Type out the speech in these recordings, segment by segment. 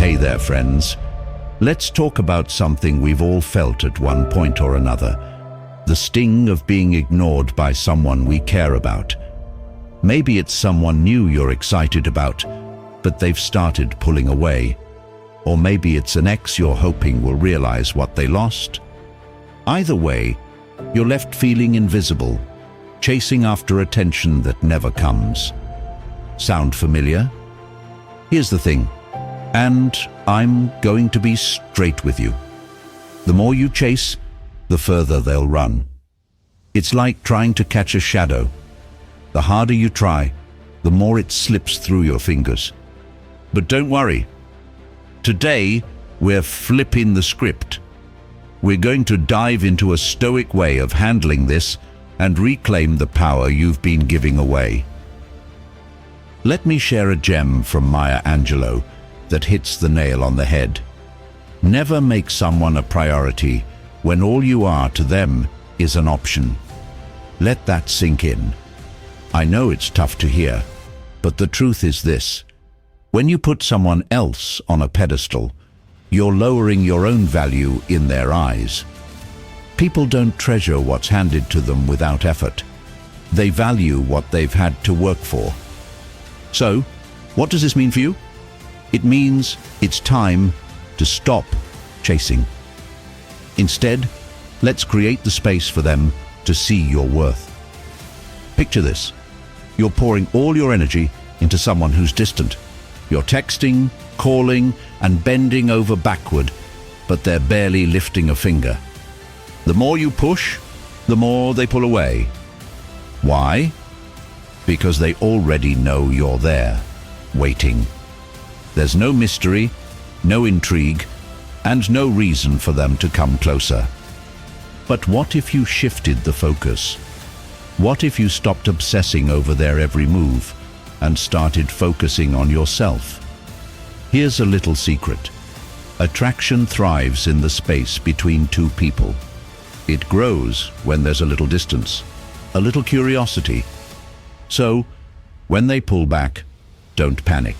Hey there, friends. Let's talk about something we've all felt at one point or another. The sting of being ignored by someone we care about. Maybe it's someone new you're excited about, but they've started pulling away. Or maybe it's an ex you're hoping will realize what they lost. Either way, you're left feeling invisible, chasing after attention that never comes. Sound familiar? Here's the thing, and I'm going to be straight with you. The more you chase, the further they'll run. It's like trying to catch a shadow. The harder you try, the more it slips through your fingers. But don't worry. Today, we're flipping the script. We're going to dive into a stoic way of handling this and reclaim the power you've been giving away. Let me share a gem from Maya Angelou that hits the nail on the head. Never make someone a priority when all you are to them is an option. Let that sink in. I know it's tough to hear, but the truth is this. When you put someone else on a pedestal, you're lowering your own value in their eyes. People don't treasure what's handed to them without effort. They value what they've had to work for. So, what does this mean for you? It means it's time to stop chasing. Instead, let's create the space for them to see your worth. Picture this. You're pouring all your energy into someone who's distant. You're texting, calling, and bending over backward, but they're barely lifting a finger. The more you push, the more they pull away. Why? Because they already know you're there, waiting. There's no mystery, no intrigue, and no reason for them to come closer. But what if you shifted the focus? What if you stopped obsessing over their every move and started focusing on yourself? Here's a little secret. Attraction thrives in the space between two people. It grows when there's a little distance, a little curiosity. So, when they pull back, don't panic.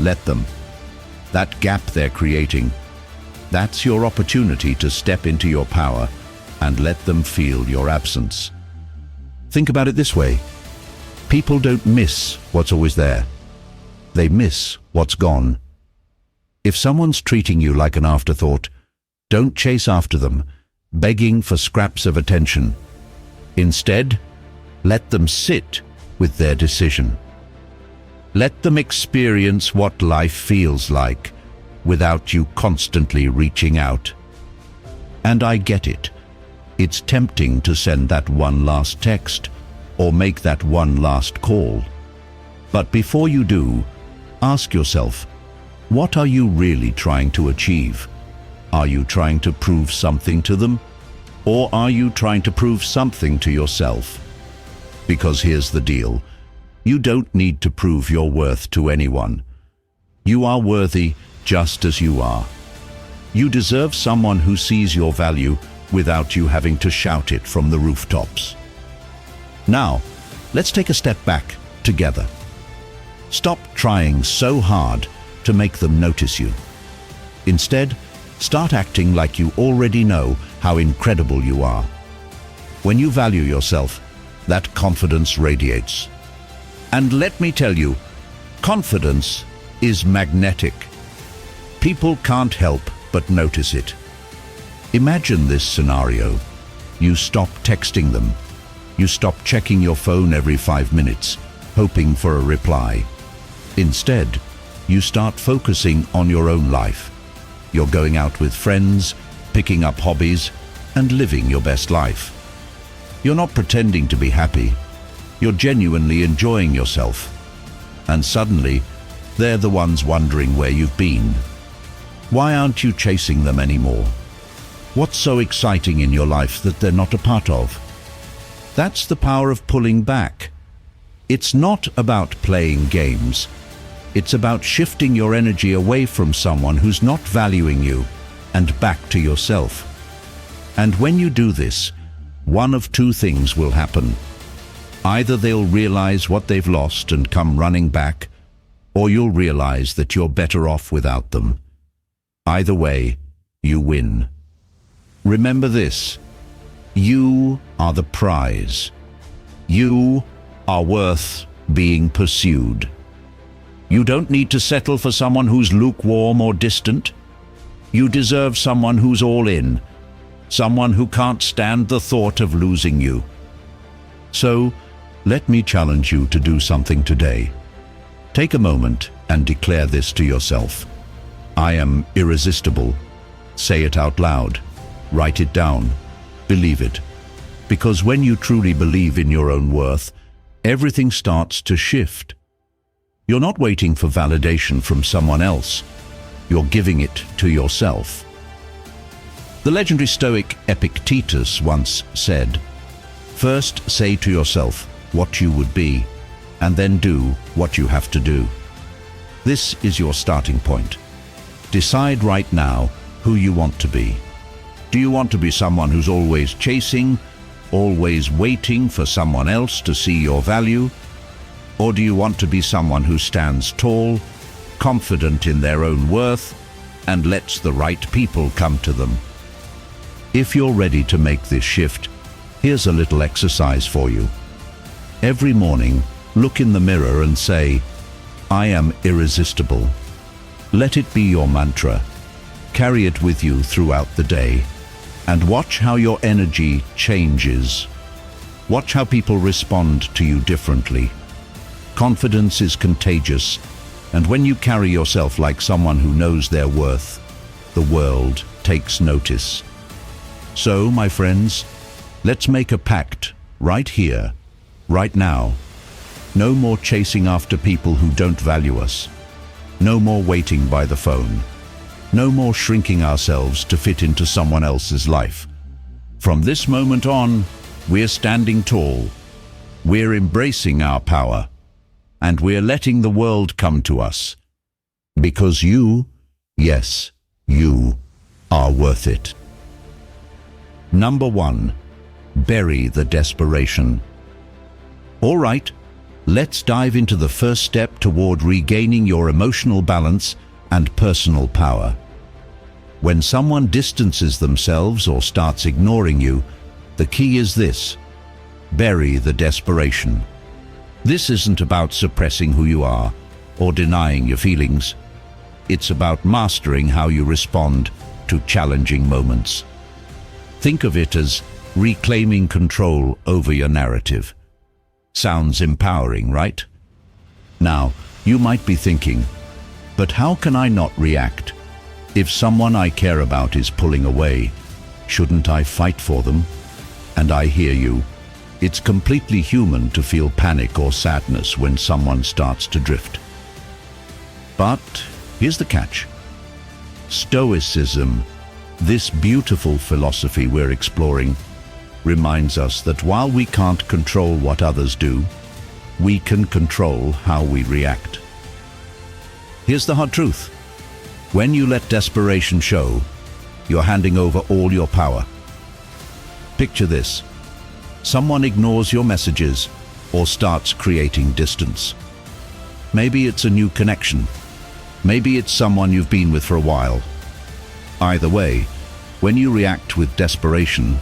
Let them. That gap they're creating, that's your opportunity to step into your power and let them feel your absence. Think about it this way. People don't miss what's always there. They miss what's gone. If someone's treating you like an afterthought, don't chase after them, begging for scraps of attention. Instead, let them sit with their decision. Let them experience what life feels like without you constantly reaching out. And I get it. It's tempting to send that one last text or make that one last call. But before you do, ask yourself, what are you really trying to achieve? Are you trying to prove something to them? Or are you trying to prove something to yourself? Because here's the deal. You don't need to prove your worth to anyone. You are worthy just as you are. You deserve someone who sees your value without you having to shout it from the rooftops. Now, let's take a step back together. Stop trying so hard to make them notice you. Instead, start acting like you already know how incredible you are. When you value yourself, that confidence radiates. And let me tell you, confidence is magnetic. People can't help but notice it. Imagine this scenario. You stop texting them. You stop checking your phone every 5 minutes, hoping for a reply. Instead, you start focusing on your own life. You're going out with friends, picking up hobbies, and living your best life. You're not pretending to be happy. You're genuinely enjoying yourself. And suddenly, they're the ones wondering where you've been. Why aren't you chasing them anymore? What's so exciting in your life that they're not a part of? That's the power of pulling back. It's not about playing games. It's about shifting your energy away from someone who's not valuing you and back to yourself. And when you do this, one of two things will happen. Either they'll realize what they've lost and come running back, or you'll realize that you're better off without them. Either way, you win. Remember this: you are the prize. You are worth being pursued. You don't need to settle for someone who's lukewarm or distant. You deserve someone who's all in, someone who can't stand the thought of losing you. So, let me challenge you to do something today. Take a moment and declare this to yourself. I am irresistible. Say it out loud. Write it down. Believe it. Because when you truly believe in your own worth, everything starts to shift. You're not waiting for validation from someone else. You're giving it to yourself. The legendary Stoic Epictetus once said, "First say to yourself what you would be, and then do what you have to do." This is your starting point. Decide right now who you want to be. Do you want to be someone who's always chasing, always waiting for someone else to see your value? Or do you want to be someone who stands tall, confident in their own worth, and lets the right people come to them? If you're ready to make this shift, here's a little exercise for you. Every morning, look in the mirror and say, "I am irresistible." Let it be your mantra. Carry it with you throughout the day, and watch how your energy changes. Watch how people respond to you differently. Confidence is contagious, and when you carry yourself like someone who knows their worth, the world takes notice. So, my friends, let's make a pact right here, right now. No more chasing after people who don't value us. No more waiting by the phone. No more shrinking ourselves to fit into someone else's life. From this moment on, we're standing tall. We're embracing our power. And we're letting the world come to us. Because you, yes, you, are worth it. Number 1, bury the desperation. All right, let's dive into the first step toward regaining your emotional balance and personal power. When someone distances themselves or starts ignoring you, the key is this: bury the desperation. This isn't about suppressing who you are or denying your feelings. It's about mastering how you respond to challenging moments. Think of it as reclaiming control over your narrative. Sounds empowering, right? Now, you might be thinking, but how can I not react? If someone I care about is pulling away, shouldn't I fight for them? And I hear you. It's completely human to feel panic or sadness when someone starts to drift. But here's the catch. Stoicism, this beautiful philosophy we're exploring, reminds us that while we can't control what others do, we can control how we react. Here's the hard truth. When you let desperation show, you're handing over all your power. Picture this. Someone ignores your messages or starts creating distance. Maybe it's a new connection. Maybe it's someone you've been with for a while. Either way, when you react with desperation,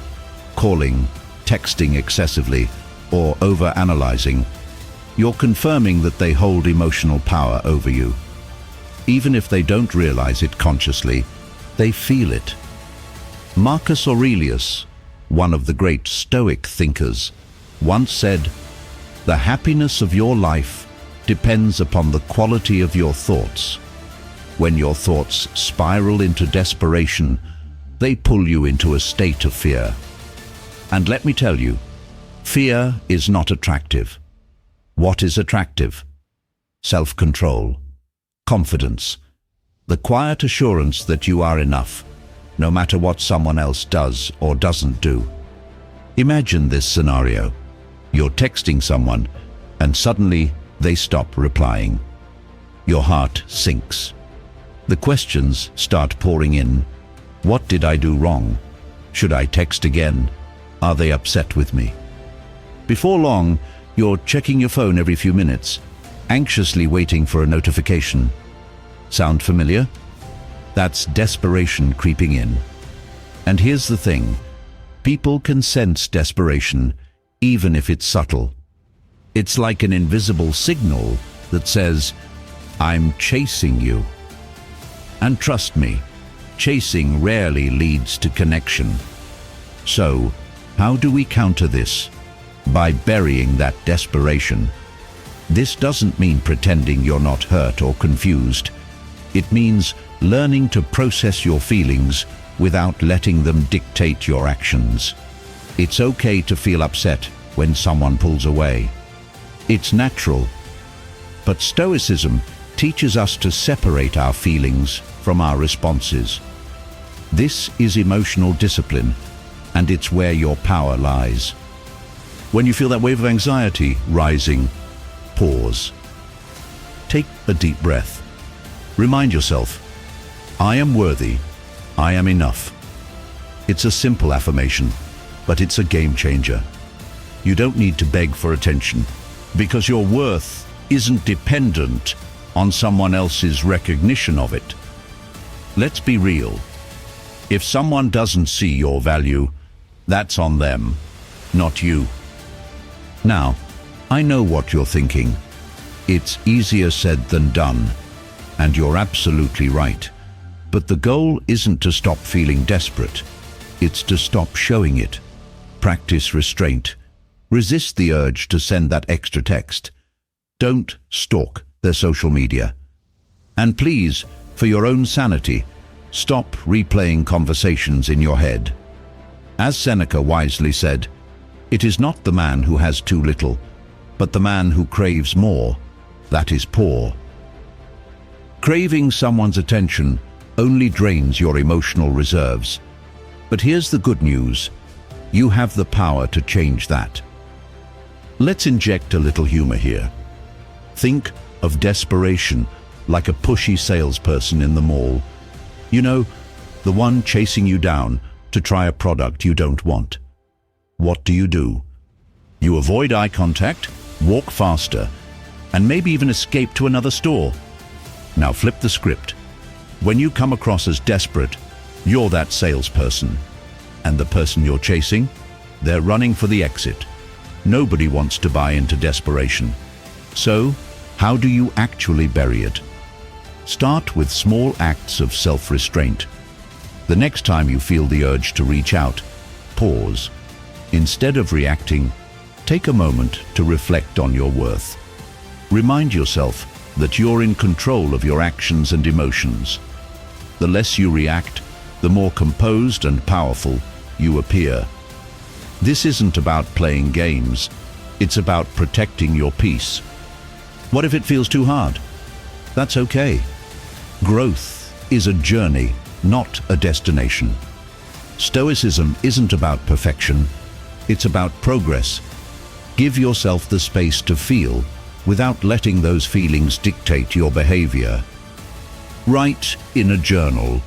calling, texting excessively, or over-analyzing, you're confirming that they hold emotional power over you. Even if they don't realize it consciously, they feel it. Marcus Aurelius, one of the great Stoic thinkers, once said, "The happiness of your life depends upon the quality of your thoughts. When your thoughts spiral into desperation, they pull you into a state of fear." And let me tell you, fear is not attractive. What is attractive? Self-control, confidence, the quiet assurance that you are enough, no matter what someone else does or doesn't do. Imagine this scenario. You're texting someone, and suddenly they stop replying. Your heart sinks. The questions start pouring in. What did I do wrong? Should I text again? Are they upset with me? Before long, you're checking your phone every few minutes. anxiously waiting for a notification. Sound familiar? That's desperation creeping in. And here's the thing. People can sense desperation, even if it's subtle. It's like an invisible signal that says, "I'm chasing you." And trust me, chasing rarely leads to connection. So, how do we counter this? By burying that desperation. This doesn't mean pretending you're not hurt or confused. It means learning to process your feelings without letting them dictate your actions. It's okay to feel upset when someone pulls away. It's natural. But Stoicism teaches us to separate our feelings from our responses. This is emotional discipline, and it's where your power lies. When you feel that wave of anxiety rising, pause. Take a deep breath. Remind yourself, I am worthy, I am enough. It's a simple affirmation, but it's a game changer. You don't need to beg for attention, because your worth isn't dependent on someone else's recognition of it. Let's be real. If someone doesn't see your value, that's on them, not you. Now, I know what you're thinking. It's easier said than done, and you're absolutely right. But the goal isn't to stop feeling desperate. It's to stop showing it. Practice restraint. Resist the urge to send that extra text. Don't stalk their social media. And please, for your own sanity, stop replaying conversations in your head. As Seneca wisely said, it is not the man who has too little, but the man who craves more, that is poor. Craving someone's attention only drains your emotional reserves. But here's the good news. You have the power to change that. Let's inject a little humor here. Think of desperation like a pushy salesperson in the mall. You know, the one chasing you down to try a product you don't want. What do? You avoid eye contact, walk faster, and maybe even escape to another store. Now flip the script. When you come across as desperate, you're that salesperson. And the person you're chasing, they're running for the exit. Nobody wants to buy into desperation. So, how do you actually bury it? Start with small acts of self-restraint. The next time you feel the urge to reach out, pause. Instead of reacting, take a moment to reflect on your worth. Remind yourself that you're in control of your actions and emotions. The less you react, the more composed and powerful you appear. This isn't about playing games. It's about protecting your peace. What if it feels too hard? That's okay. Growth is a journey, not a destination. Stoicism isn't about perfection. It's about progress. Give yourself the space to feel without letting those feelings dictate your behavior. Write in a journal,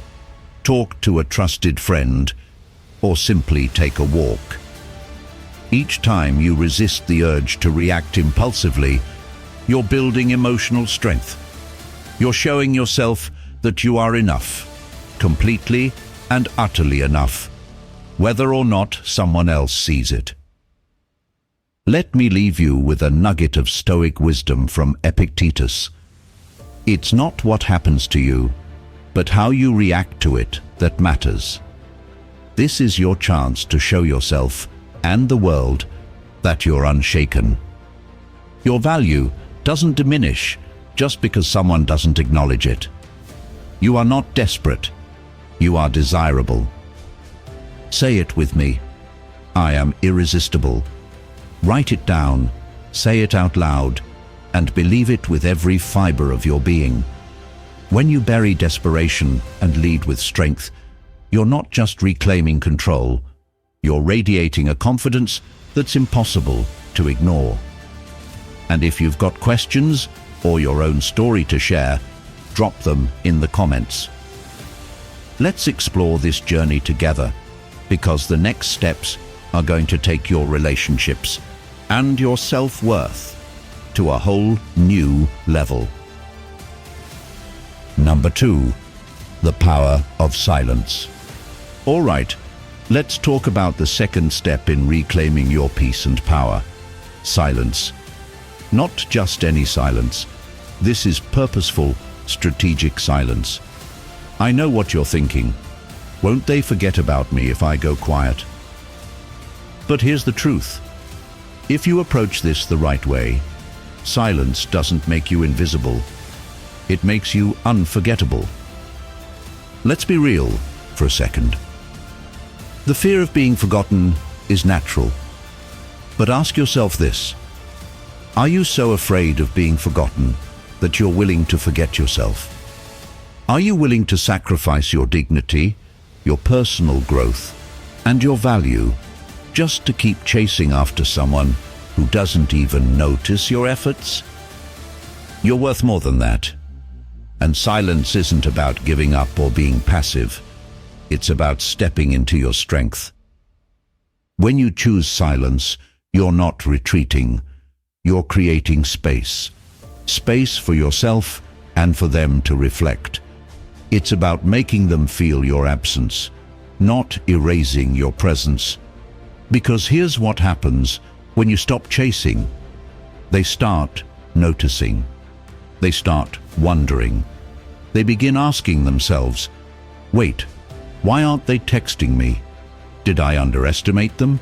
talk to a trusted friend, or simply take a walk. Each time you resist the urge to react impulsively, you're building emotional strength. You're showing yourself that you are enough, completely and utterly enough, whether or not someone else sees it. Let me leave you with a nugget of Stoic wisdom from Epictetus. It's not what happens to you, but how you react to it that matters. This is your chance to show yourself and the world that you're unshaken. Your value doesn't diminish just because someone doesn't acknowledge it. You are not desperate. You are desirable. Say it with me. I am irresistible. Write it down, say it out loud, and believe it with every fiber of your being. When you bury desperation and lead with strength, you're not just reclaiming control, you're radiating a confidence that's impossible to ignore. And if you've got questions or your own story to share, drop them in the comments. Let's explore this journey together, because the next steps are going to take your relationships and your self-worth to a whole new level. Number 2. The power of silence. All right, let's talk about the second step in reclaiming your peace and power. Silence. Not just any silence. This is purposeful, strategic silence. I know what you're thinking. Won't they forget about me if I go quiet? But here's the truth. If you approach this the right way, silence doesn't make you invisible. It makes you unforgettable. Let's be real for a second. The fear of being forgotten is natural. But ask yourself this. Are you so afraid of being forgotten that you're willing to forget yourself? Are you willing to sacrifice your dignity, your personal growth, and your value just to keep chasing after someone who doesn't even notice your efforts? You're worth more than that. And silence isn't about giving up or being passive. It's about stepping into your strength. When you choose silence, you're not retreating. You're creating space. Space for yourself and for them to reflect. It's about making them feel your absence, not erasing your presence. Because here's what happens when you stop chasing. They start noticing. They start wondering. They begin asking themselves, wait, why aren't they texting me? Did I underestimate them?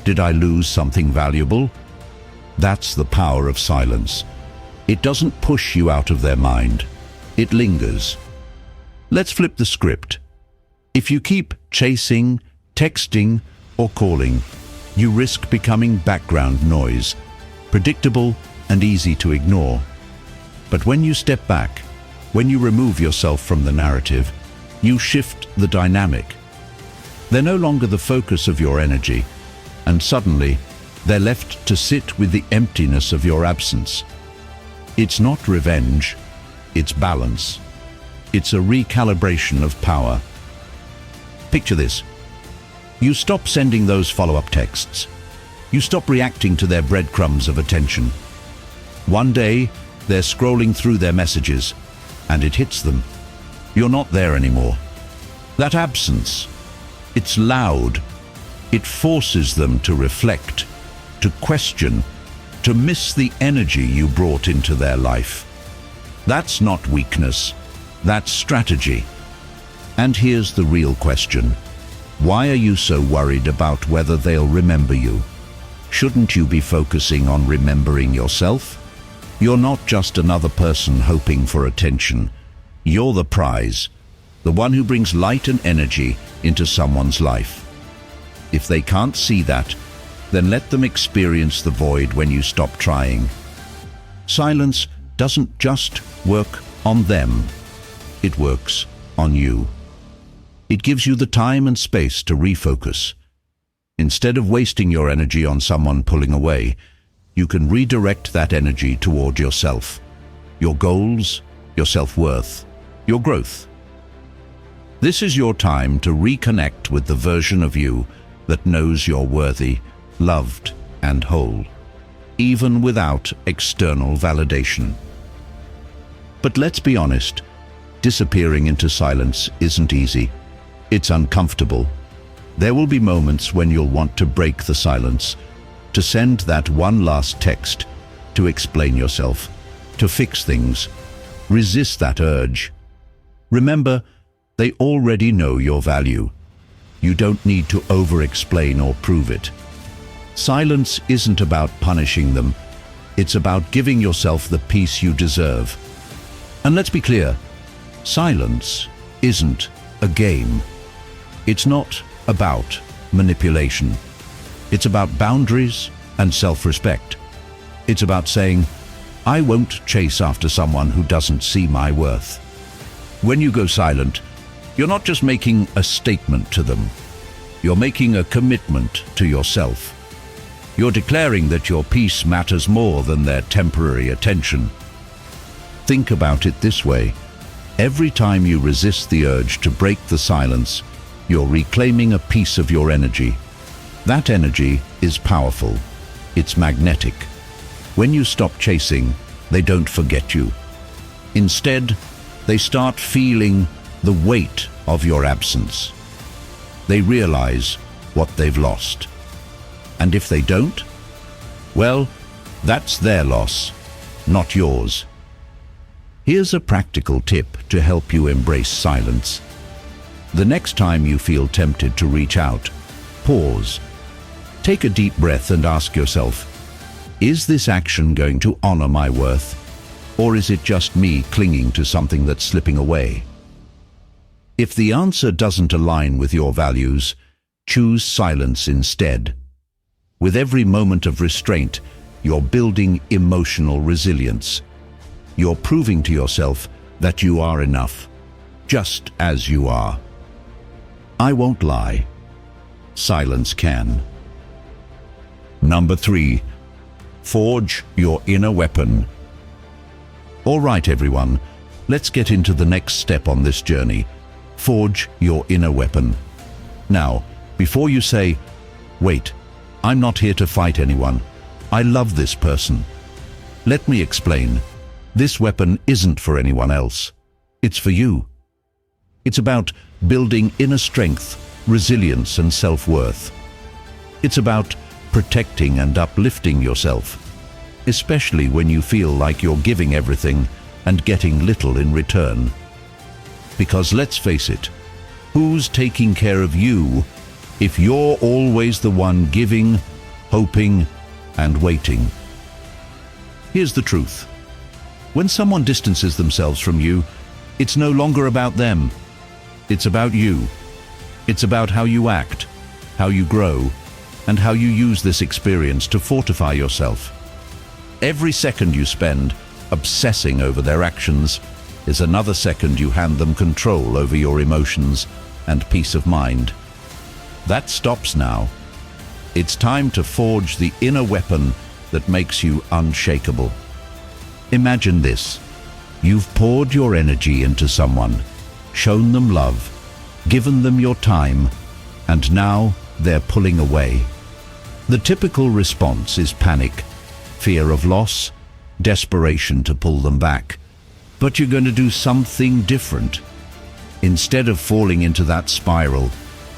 Did I lose something valuable? That's the power of silence. It doesn't push you out of their mind. It lingers. Let's flip the script. If you keep chasing, texting, or calling, you risk becoming background noise, predictable and easy to ignore. But when you step back, when you remove yourself from the narrative, you shift the dynamic. They're no longer the focus of your energy, and suddenly they're left to sit with the emptiness of your absence. It's not revenge, it's balance. It's a recalibration of power. Picture this. You stop sending those follow-up texts. You stop reacting to their breadcrumbs of attention. One day, they're scrolling through their messages, and it hits them. You're not there anymore. That absence, it's loud. It forces them to reflect, to question, to miss the energy you brought into their life. That's not weakness, that's strategy. And here's the real question. Why are you so worried about whether they'll remember you? Shouldn't you be focusing on remembering yourself? You're not just another person hoping for attention. You're the prize, the one who brings light and energy into someone's life. If they can't see that, then let them experience the void when you stop trying. Silence doesn't just work on them, it works on you. It gives you the time and space to refocus. Instead of wasting your energy on someone pulling away, you can redirect that energy toward yourself, your goals, your self-worth, your growth. This is your time to reconnect with the version of you that knows you're worthy, loved, and whole, even without external validation. But let's be honest, disappearing into silence isn't easy. It's uncomfortable. There will be moments when you'll want to break the silence, to send that one last text, to explain yourself, to fix things. Resist that urge. Remember, they already know your value. You don't need to over-explain or prove it. Silence isn't about punishing them. It's about giving yourself the peace you deserve. And let's be clear, silence isn't a game. It's not about manipulation. It's about boundaries and self-respect. It's about saying, I won't chase after someone who doesn't see my worth. When you go silent, you're not just making a statement to them. You're making a commitment to yourself. You're declaring that your peace matters more than their temporary attention. Think about it this way. Every time you resist the urge to break the silence, you're reclaiming a piece of your energy. That energy is powerful. It's magnetic. When you stop chasing, they don't forget you. Instead, they start feeling the weight of your absence. They realize what they've lost. And if they don't, well, that's their loss, not yours. Here's a practical tip to help you embrace silence. The next time you feel tempted to reach out, pause. Take a deep breath and ask yourself, is this action going to honor my worth? Or is it just me clinging to something that's slipping away? If the answer doesn't align with your values, choose silence instead. With every moment of restraint, you're building emotional resilience. You're proving to yourself that you are enough, just as you are. I won't lie. Silence can. Number 3. Forge your inner weapon. All right, everyone, let's get into the next step on this journey. Forge your inner weapon. Now, before you say, wait, I'm not here to fight anyone. I love this person. Let me explain. This weapon isn't for anyone else. It's for you. It's about building inner strength, resilience, and self-worth. It's about protecting and uplifting yourself, especially when you feel like you're giving everything and getting little in return. Because let's face it, who's taking care of you if you're always the one giving, hoping, and waiting? Here's the truth. When someone distances themselves from you, it's no longer about them. It's about you. It's about how you act, how you grow, and how you use this experience to fortify yourself. Every second you spend obsessing over their actions is another second you hand them control over your emotions and peace of mind. That stops now. It's time to forge the inner weapon that makes you unshakable. Imagine this. You've poured your energy into someone, shown them love, given them your time, and now they're pulling away. The typical response is panic, fear of loss, desperation to pull them back. But you're going to do something different. Instead of falling into that spiral,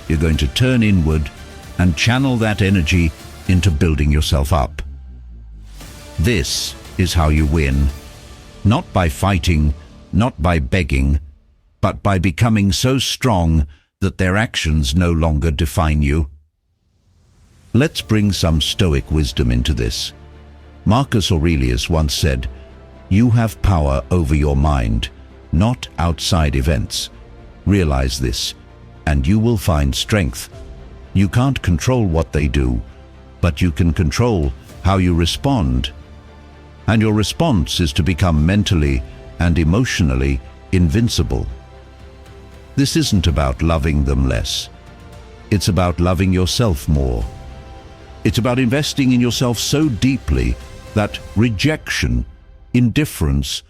you're going to turn inward and channel that energy into building yourself up. This is how you win. Not by fighting, not by begging, but by becoming so strong that their actions no longer define you. Let's bring some Stoic wisdom into this. Marcus Aurelius once said, "You have power over your mind, not outside events. Realize this, and you will find strength. You can't control what they do, but you can control how you respond. And your response is to become mentally and emotionally invincible." This isn't about loving them less. It's about loving yourself more. It's about investing in yourself so deeply that rejection, indifference,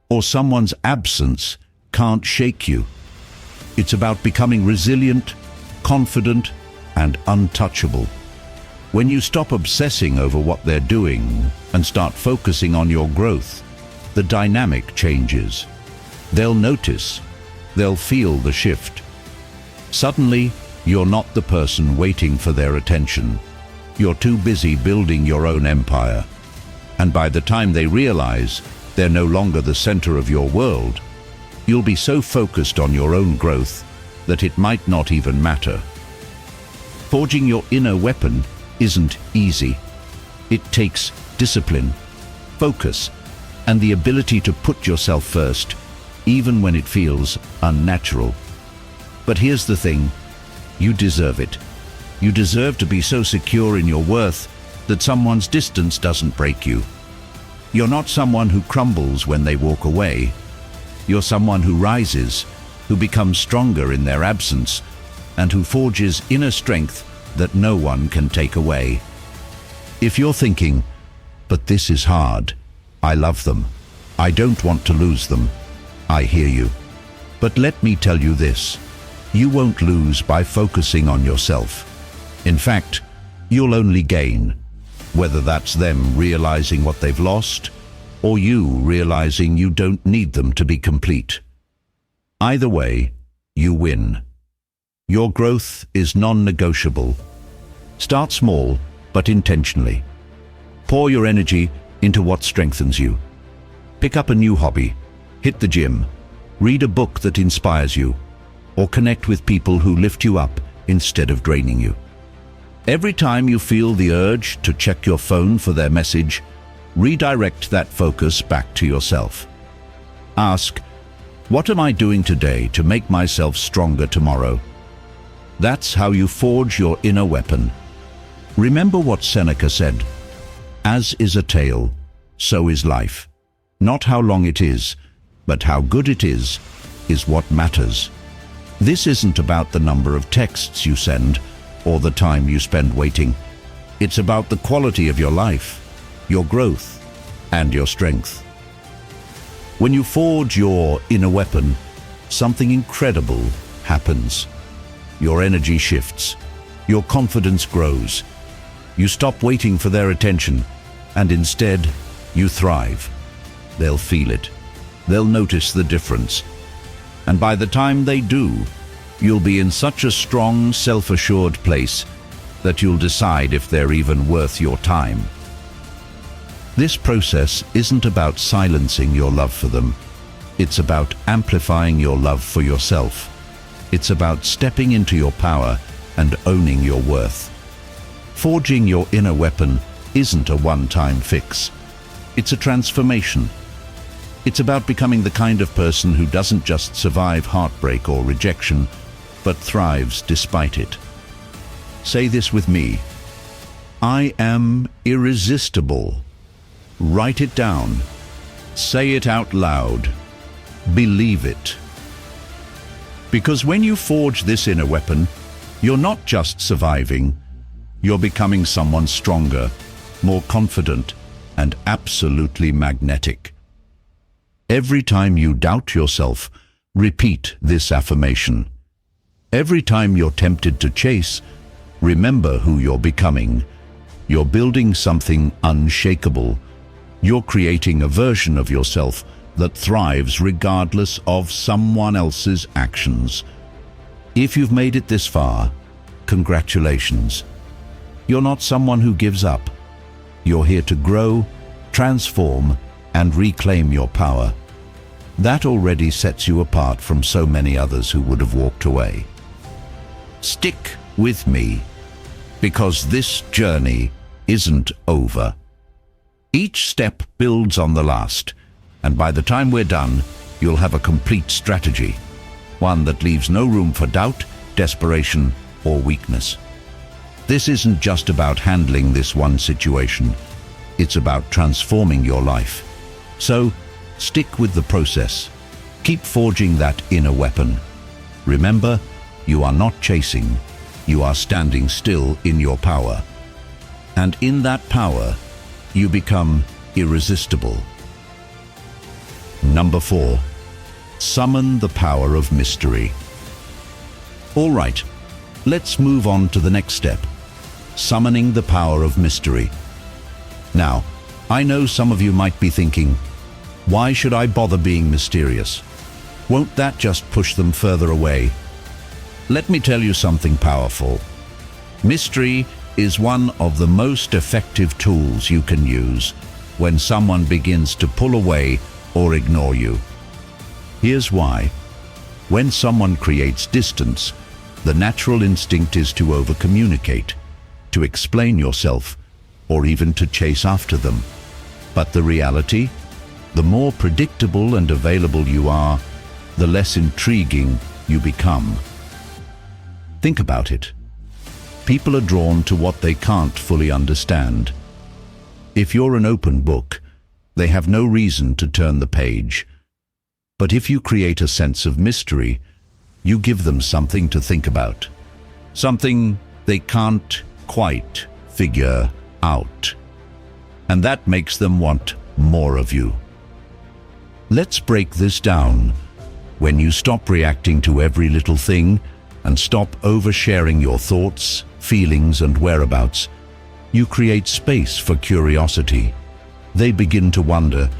or someone's absence can't shake you. It's about becoming resilient, confident, and untouchable. When you stop obsessing over what they're doing and start focusing on your growth, the dynamic changes. They'll notice, they'll feel the shift. Suddenly, you're not the person waiting for their attention. You're too busy building your own empire. And by the time they realize they're no longer the center of your world, you'll be so focused on your own growth that it might not even matter. Forging your inner weapon isn't easy. It takes discipline, focus, and the ability to put yourself first, even when it feels unnatural. But here's the thing, you deserve it. You deserve to be so secure in your worth that someone's distance doesn't break you. You're not someone who crumbles when they walk away. You're someone who rises, who becomes stronger in their absence, and who forges inner strength that no one can take away. If you're thinking, "But this is hard. I love them. I don't want to lose them," I hear you. But let me tell you this, you won't lose by focusing on yourself. In fact, you'll only gain. whether that's them realizing what they've lost or you realizing you don't need them to be complete. Either way, you win. Your growth is non-negotiable. Start small, but intentionally. Pour your energy into what strengthens you. Pick up a new hobby, hit the gym, read a book that inspires you, or connect with people who lift you up instead of draining you. Every time you feel the urge to check your phone for their message, redirect that focus back to yourself. Ask, what am I doing today to make myself stronger tomorrow? That's how you forge your inner weapon. Remember what Seneca said, as is a tale, so is life. Not how long it is, but how good it is what matters. This isn't about the number of texts you send or the time you spend waiting. It's about the quality of your life, your growth, and your strength. When you forge your inner weapon, something incredible happens. Your energy shifts, your confidence grows. You stop waiting for their attention, and instead, you thrive. They'll feel it. They'll notice the difference. And by the time they do, you'll be in such a strong, self-assured place that you'll decide if they're even worth your time. This process isn't about silencing your love for them. It's about amplifying your love for yourself. It's about stepping into your power and owning your worth. Forging your inner weapon isn't a one-time fix. It's a transformation. It's about becoming the kind of person who doesn't just survive heartbreak or rejection, but thrives despite it. Say this with me. I am irresistible. Write it down. Say it out loud. Believe it. Because when you forge this inner weapon, you're not just surviving, you're becoming someone stronger, more confident, and absolutely magnetic. Every time you doubt yourself, repeat this affirmation. Every time you're tempted to chase, remember who you're becoming. You're building something unshakable. You're creating a version of yourself that thrives regardless of someone else's actions. If you've made it this far, congratulations. You're not someone who gives up. You're here to grow, transform, and reclaim your power. That already sets you apart from so many others who would have walked away. Stick with me, because this journey isn't over. Each step builds on the last, and by the time we're done, you'll have a complete strategy, one that leaves no room for doubt, desperation, or weakness. This isn't just about handling this one situation. It's about transforming your life. So, stick with the process. Keep forging that inner weapon. Remember, you are not chasing. You are standing still in your power. And in that power, you become irresistible. Number 4. Summon the power of mystery. All right, let's move on to the next step. Summoning the power of mystery. Now, I know some of you might be thinking, why should I bother being mysterious? Won't that just push them further away? Let me tell you something powerful. Mystery is one of the most effective tools you can use when someone begins to pull away or ignore you. Here's why. When someone creates distance, the natural instinct is to over-communicate, to explain yourself, or even to chase after them. But the reality? The more predictable and available you are, the less intriguing you become. Think about it. People are drawn to what they can't fully understand. If you're an open book, they have no reason to turn the page. But if you create a sense of mystery, you give them something to think about. Something they can't quite figure out. And that makes them want more of you. Let's break this down. When you stop reacting to every little thing and stop oversharing your thoughts, feelings, and whereabouts, You create space for curiosity. They begin to wonder,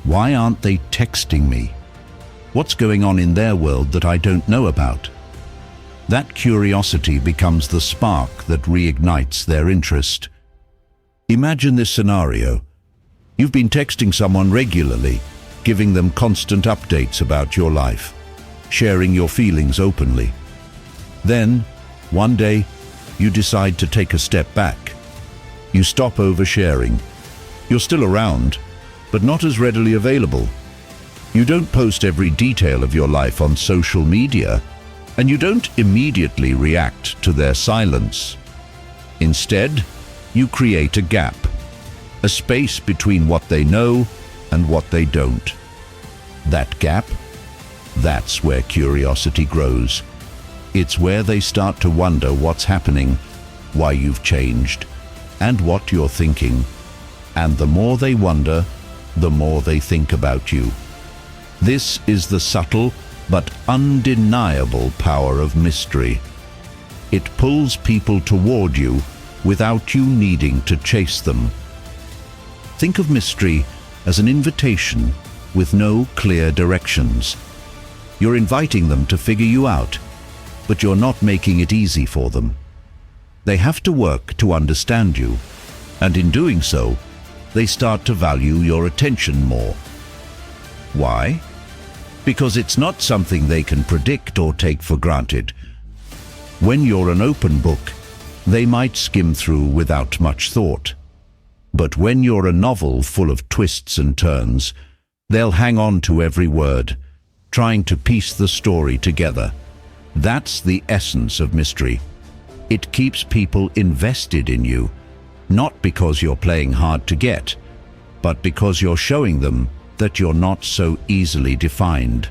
why aren't they texting me? What's going on in their world that I don't know about? That curiosity becomes the spark that reignites their interest. Imagine this scenario. You've been texting someone regularly, giving them constant updates about your life, sharing your feelings openly. Then, one day, you decide to take a step back. You stop oversharing. You're still around, but not as readily available. You don't post every detail of your life on social media, and you don't immediately react to their silence. Instead, you create a gap, a space between what they know and what they don't. That gap, that's where curiosity grows. It's where they start to wonder what's happening, why you've changed, and what you're thinking. And the more they wonder, the more they think about you. This is the subtle but undeniable power of mystery. It pulls people toward you without you needing to chase them. Think of mystery as an invitation with no clear directions. You're inviting them to figure you out, but you're not making it easy for them. They have to work to understand you, and in doing so, they start to value your attention more. Why? Because it's not something they can predict or take for granted. When you're an open book, they might skim through without much thought. But when you're a novel full of twists and turns, they'll hang on to every word, trying to piece the story together. That's the essence of mystery. It keeps people invested in you, not because you're playing hard to get, but because you're showing them that you're not so easily defined.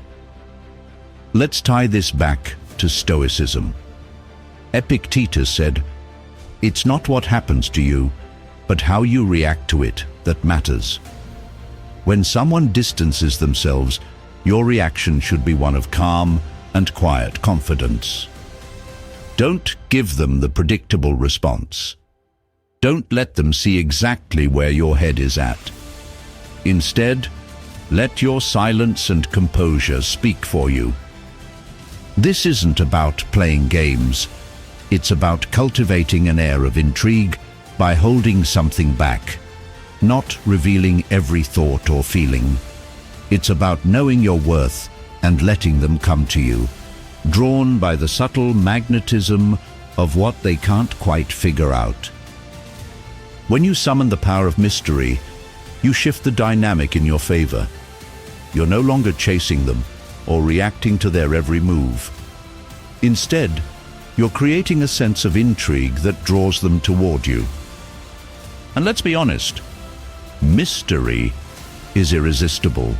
Let's tie this back to Stoicism. Epictetus said, "It's not what happens to you, but how you react to it that matters." When someone distances themselves, your reaction should be one of calm and quiet confidence. Don't give them the predictable response. Don't let them see exactly where your head is at. Instead, let your silence and composure speak for you. This isn't about playing games. It's about cultivating an air of intrigue by holding something back, not revealing every thought or feeling. It's about knowing your worth and letting them come to you, drawn by the subtle magnetism of what they can't quite figure out. When you summon the power of mystery, you shift the dynamic in your favor. You're no longer chasing them or reacting to their every move. Instead, you're creating a sense of intrigue that draws them toward you. And let's be honest, mystery is irresistible.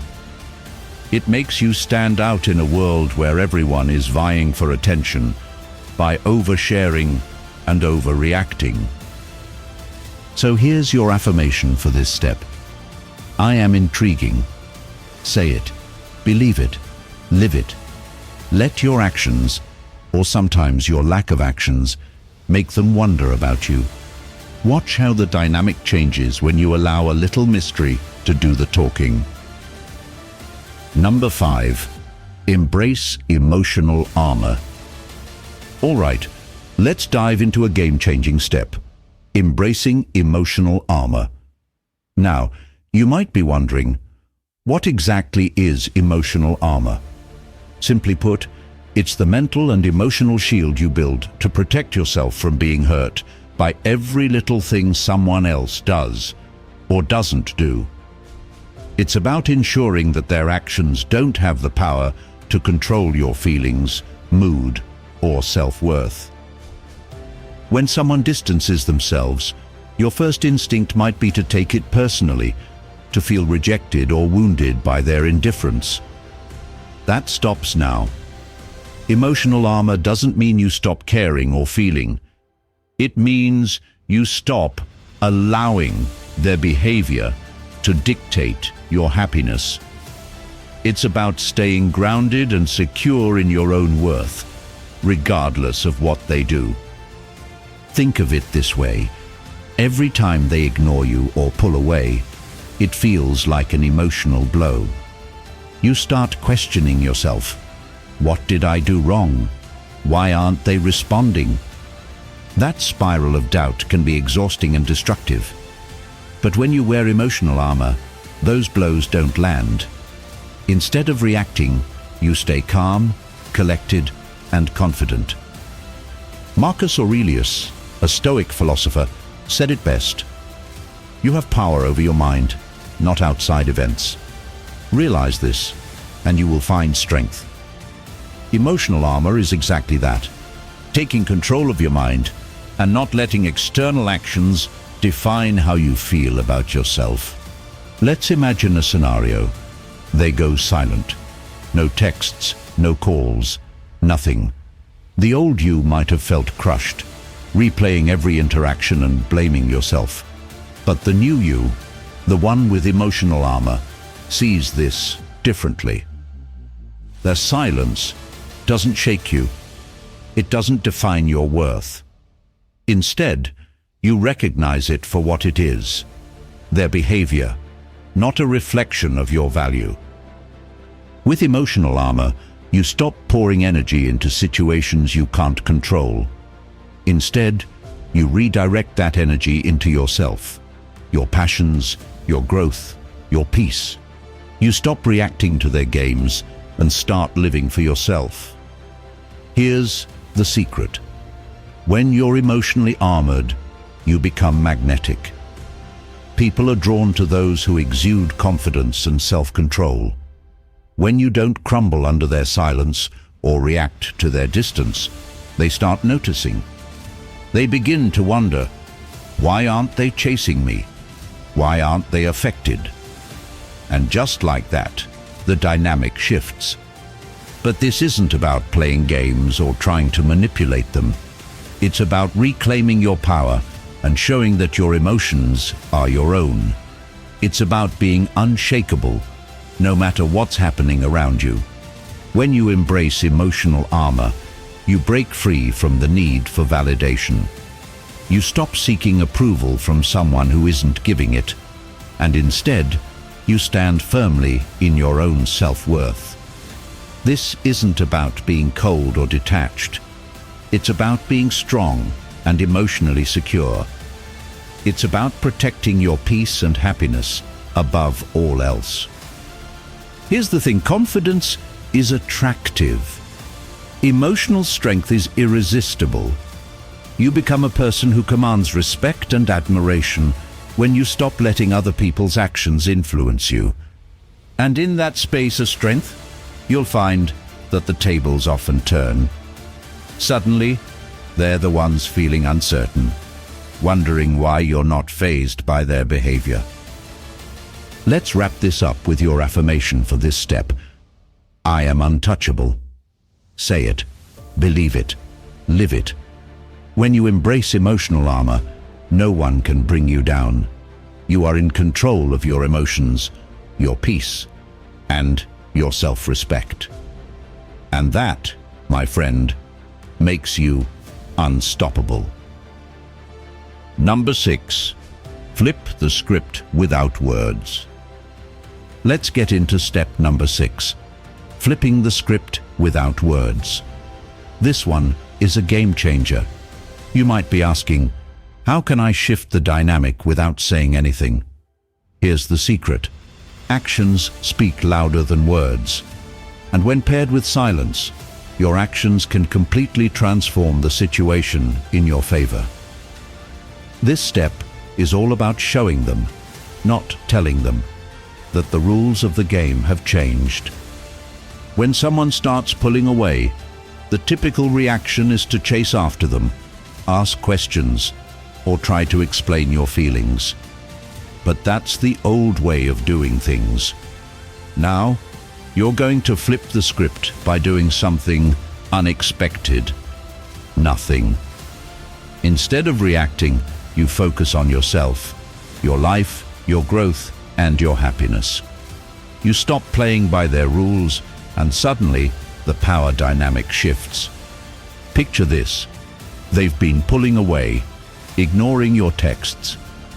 It makes you stand out in a world where everyone is vying for attention by oversharing and overreacting. So here's your affirmation for this step. I am intriguing. Say it, believe it, live it. Let your actions, or sometimes your lack of actions, make them wonder about you. Watch how the dynamic changes when you allow a little mystery to do the talking. Number 5, embrace emotional armor. All right, let's dive into a game-changing step. Embracing emotional armor. Now, you might be wondering, what exactly is emotional armor? Simply put, it's the mental and emotional shield you build to protect yourself from being hurt by every little thing someone else does or doesn't do. It's about ensuring that their actions don't have the power to control your feelings, mood, or self-worth. When someone distances themselves, your first instinct might be to take it personally, to feel rejected or wounded by their indifference. That stops now. Emotional armor doesn't mean you stop caring or feeling. It means you stop allowing their behavior to dictate your happiness. It's about staying grounded and secure in your own worth, regardless of what they do. Think of it this way. Every time they ignore you or pull away, it feels like an emotional blow. You start questioning yourself. What did I do wrong? Why aren't they responding? That spiral of doubt can be exhausting and destructive. But when you wear emotional armor, those blows don't land. Instead of reacting, you stay calm, collected, and confident. Marcus Aurelius, a Stoic philosopher, said it best. You have power over your mind, not outside events. Realize this, and you will find strength. Emotional armor is exactly that, taking control of your mind and not letting external actions define how you feel about yourself. Let's imagine a scenario. They go silent. No texts, no calls, nothing. The old you might have felt crushed, replaying every interaction and blaming yourself. But the new you, the one with emotional armor, sees this differently. Their silence doesn't shake you. It doesn't define your worth. Instead, you recognize it for what it is, their behavior, not a reflection of your value. With emotional armor, you stop pouring energy into situations you can't control. Instead, you redirect that energy into yourself, your passions, your growth, your peace. You stop reacting to their games and start living for yourself. Here's the secret. When you're emotionally armored, you become magnetic. People are drawn to those who exude confidence and self-control. When you don't crumble under their silence or react to their distance, they start noticing. They begin to wonder, why aren't they chasing me? Why aren't they affected? And just like that, the dynamic shifts. But this isn't about playing games or trying to manipulate them. It's about reclaiming your power and showing that your emotions are your own. It's about being unshakable, no matter what's happening around you. When you embrace emotional armor, you break free from the need for validation. You stop seeking approval from someone who isn't giving it, and instead, you stand firmly in your own self-worth. This isn't about being cold or detached. It's about being strong and emotionally secure. It's about protecting your peace and happiness above all else. Here's the thing, confidence is attractive. Emotional strength is irresistible. You become a person who commands respect and admiration when you stop letting other people's actions influence you. And in that space of strength, you'll find that the tables often turn. Suddenly, they're the ones feeling uncertain, wondering why you're not fazed by their behavior. Let's wrap this up with your affirmation for this step. I am untouchable. Say it, believe it, live it. When you embrace emotional armor, no one can bring you down. You are in control of your emotions, your peace, and your self-respect. And that, my friend, makes you unstoppable. Number 6. Flip the script without words. Let's get into step number 6. Flipping the script without words. This one is a game changer. You might be asking, how can I shift the dynamic without saying anything? Here's the secret. Actions speak louder than words. And when paired with silence, your actions can completely transform the situation in your favor. This step is all about showing them, not telling them, that the rules of the game have changed. When someone starts pulling away, the typical reaction is to chase after them, ask questions, or try to explain your feelings. But that's the old way of doing things. Now, you're going to flip the script by doing something unexpected. Nothing. Instead of reacting, you focus on yourself, your life, your growth, and your happiness. You stop playing by their rules, and suddenly, the power dynamic shifts. Picture this. They've been pulling away. ignoring your texts,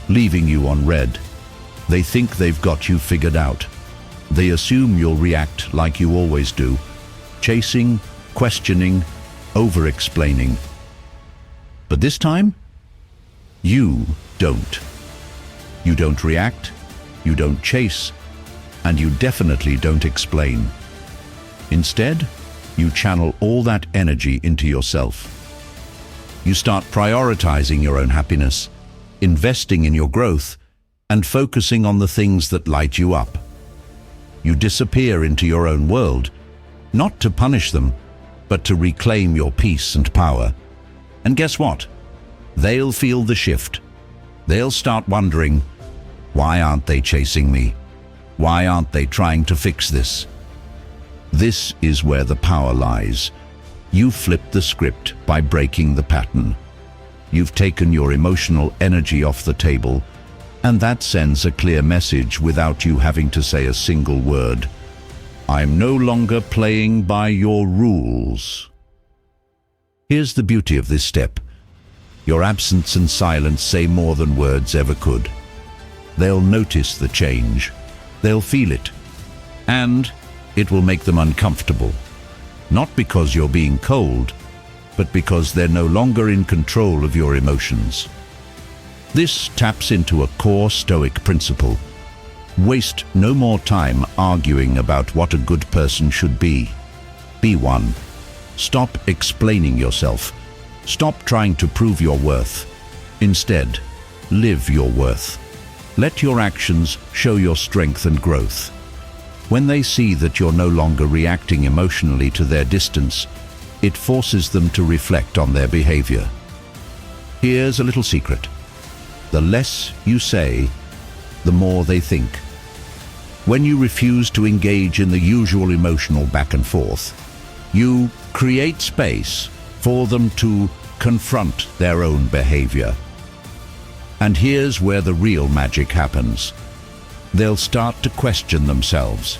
leaving you on red. They think they've got you figured out. They assume you'll react like you always do, chasing, questioning, over-explaining. But this time, you don't. You don't react, you don't chase, and you definitely don't explain. Instead, you channel all that energy into yourself. You start prioritizing your own happiness, investing in your growth, and focusing on the things that light you up. You disappear into your own world, not to punish them, but to reclaim your peace and power. And guess what? They'll feel the shift. They'll start wondering, why aren't they chasing me? Why aren't they trying to fix this? This is where the power lies. You flip the script by breaking the pattern. You've taken your emotional energy off the table, and that sends a clear message without you having to say a single word. I'm no longer playing by your rules. Here's the beauty of this step. Your absence and silence say more than words ever could. They'll notice the change. They'll feel it. And it will make them uncomfortable. Not because you're being cold, but because they're no longer in control of your emotions. This taps into a core Stoic principle. Waste no more time arguing about what a good person should be. Be one. Stop explaining yourself. Stop trying to prove your worth. Instead, live your worth. Let your actions show your strength and growth. When they see that you're no longer reacting emotionally to their distance, it forces them to reflect on their behavior. Here's a little secret. The less you say, the more they think. When you refuse to engage in the usual emotional back and forth, you create space for them to confront their own behavior. And here's where the real magic happens. They'll start to question themselves.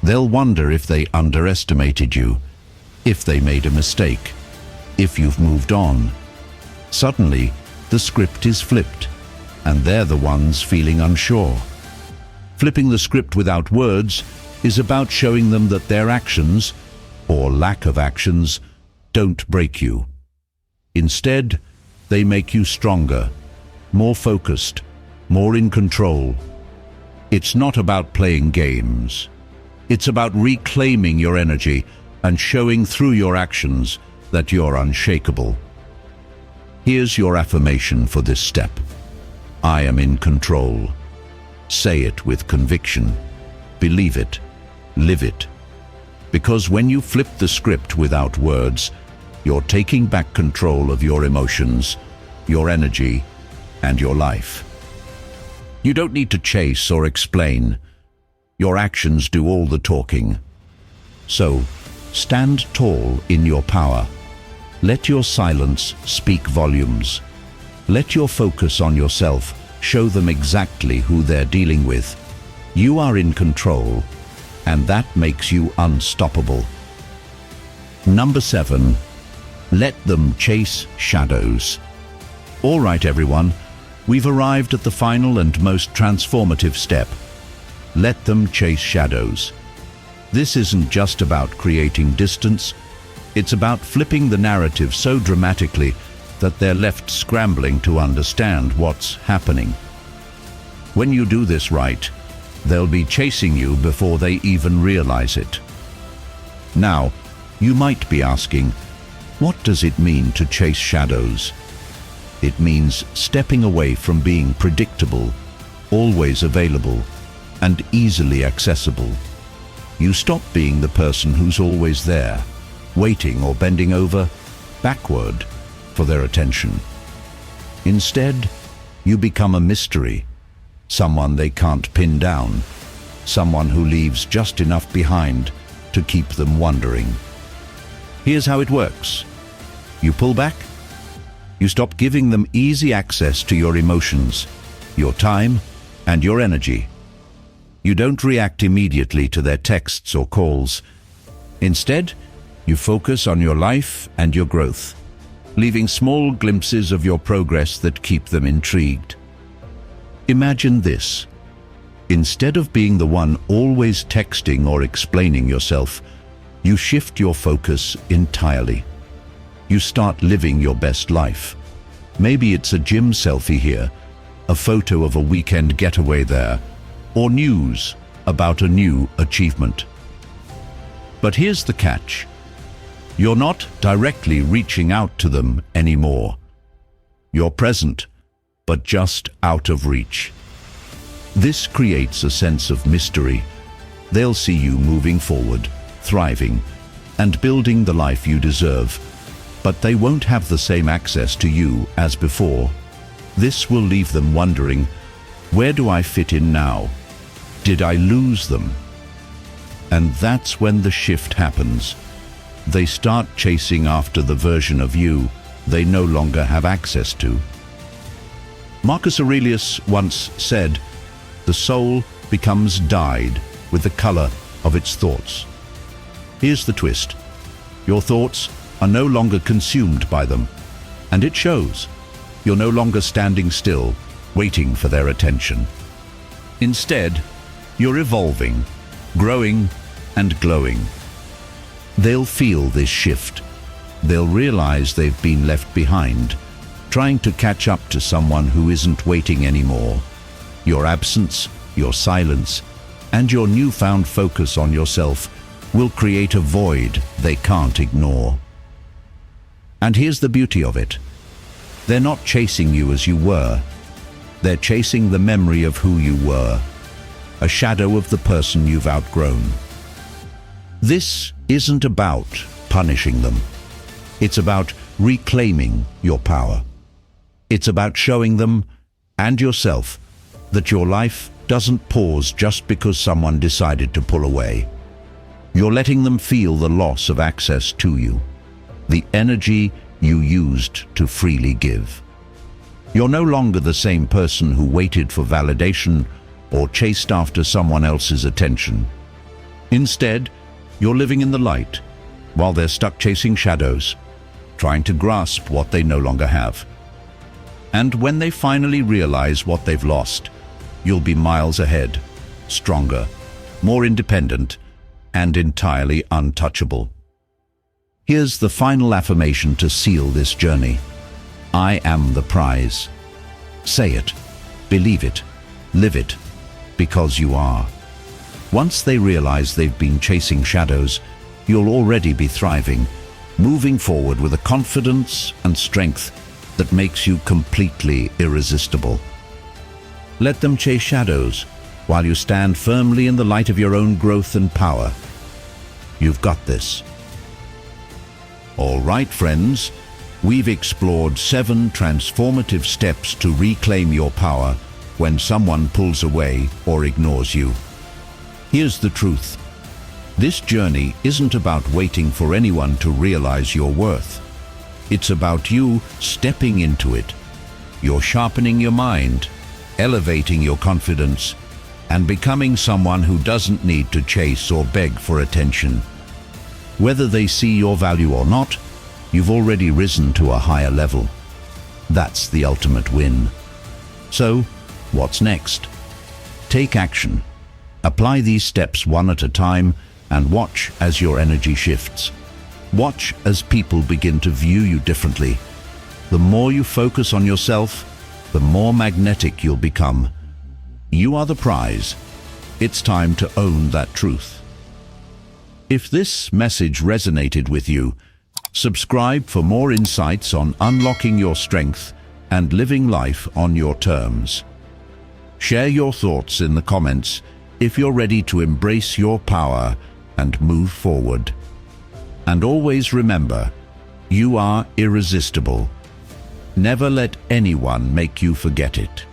They'll wonder if they underestimated you, if they made a mistake, if you've moved on. Suddenly, the script is flipped, and they're the ones feeling unsure. Flipping the script without words is about showing them that their actions, or lack of actions, don't break you. Instead, they make you stronger, more focused, more in control. It's not about playing games. It's about reclaiming your energy and showing through your actions that you're unshakable. Here's your affirmation for this step. I am in control. Say it with conviction. Believe it. Live it. Because when you flip the script without words, you're taking back control of your emotions, your energy, and your life. You don't need to chase or explain. Your actions do all the talking. So, stand tall in your power. Let your silence speak volumes. Let your focus on yourself show them exactly who they're dealing with. You are in control, and that makes you unstoppable. Number 7, let them chase shadows. All right, everyone, we've arrived at the final and most transformative step. Let them chase shadows. This isn't just about creating distance. It's about flipping the narrative so dramatically that they're left scrambling to understand what's happening. When you do this right, they'll be chasing you before they even realize it. Now, you might be asking, what does it mean to chase shadows? It means stepping away from being predictable, always available, and easily accessible. You stop being the person who's always there, waiting or bending over, backward, for their attention. Instead, you become a mystery, someone they can't pin down, someone who leaves just enough behind to keep them wondering. Here's how it works. You pull back. You stop giving them easy access to your emotions, your time, and your energy. You don't react immediately to their texts or calls. Instead, you focus on your life and your growth. leaving small glimpses of your progress that keep them intrigued. Imagine this. Instead of being the one always texting or explaining yourself, you shift your focus entirely. You start living your best life. Maybe it's a gym selfie here, a photo of a weekend getaway there, or news about a new achievement. But here's the catch. You're not directly reaching out to them anymore. You're present, but just out of reach. This creates a sense of mystery. They'll see you moving forward, thriving, and building the life you deserve, but they won't have the same access to you as before. This will leave them wondering, where do I fit in now? Did I lose them? And that's when the shift happens. They start chasing after the version of you they no longer have access to. Marcus Aurelius once said, "The soul becomes dyed with the color of its thoughts." Here's the twist. Your thoughts are no longer consumed by them, and it shows. You're no longer standing still, waiting for their attention. Instead, you're evolving, growing, and glowing. They'll feel this shift. They'll realize they've been left behind, trying to catch up to someone who isn't waiting anymore. Your absence, your silence, and your newfound focus on yourself will create a void they can't ignore. And here's the beauty of it. They're not chasing you as you were. They're chasing the memory of who you were, a shadow of the person you've outgrown. This isn't about punishing them. It's about reclaiming your power. It's about showing them and yourself that your life doesn't pause just because someone decided to pull away. You're letting them feel the loss of access to you, the energy you used to freely give. You're no longer the same person who waited for validation or chased after someone else's attention. Instead, you're living in the light while they're stuck chasing shadows, trying to grasp what they no longer have. And when they finally realize what they've lost, you'll be miles ahead, stronger, more independent, and entirely untouchable. Here's the final affirmation to seal this journey. I am the prize. Say it, believe it, live it, because you are. Once they realize they've been chasing shadows, you'll already be thriving, moving forward with a confidence and strength that makes you completely irresistible. Let them chase shadows while you stand firmly in the light of your own growth and power. You've got this. All right, friends, we've explored 7 transformative steps to reclaim your power when someone pulls away or ignores you. Here's the truth. This journey isn't about waiting for anyone to realize your worth. It's about you stepping into it. You're sharpening your mind, elevating your confidence, and becoming someone who doesn't need to chase or beg for attention. Whether they see your value or not, you've already risen to a higher level. That's the ultimate win. So, what's next? Take action. Apply these steps one at a time and watch as your energy shifts. Watch as people begin to view you differently. The more you focus on yourself, the more magnetic you'll become. You are the prize. It's time to own that truth. If this message resonated with you, subscribe for more insights on unlocking your strength and living life on your terms. Share your thoughts in the comments if you're ready to embrace your power and move forward. And always remember, you are irresistible. Never let anyone make you forget it.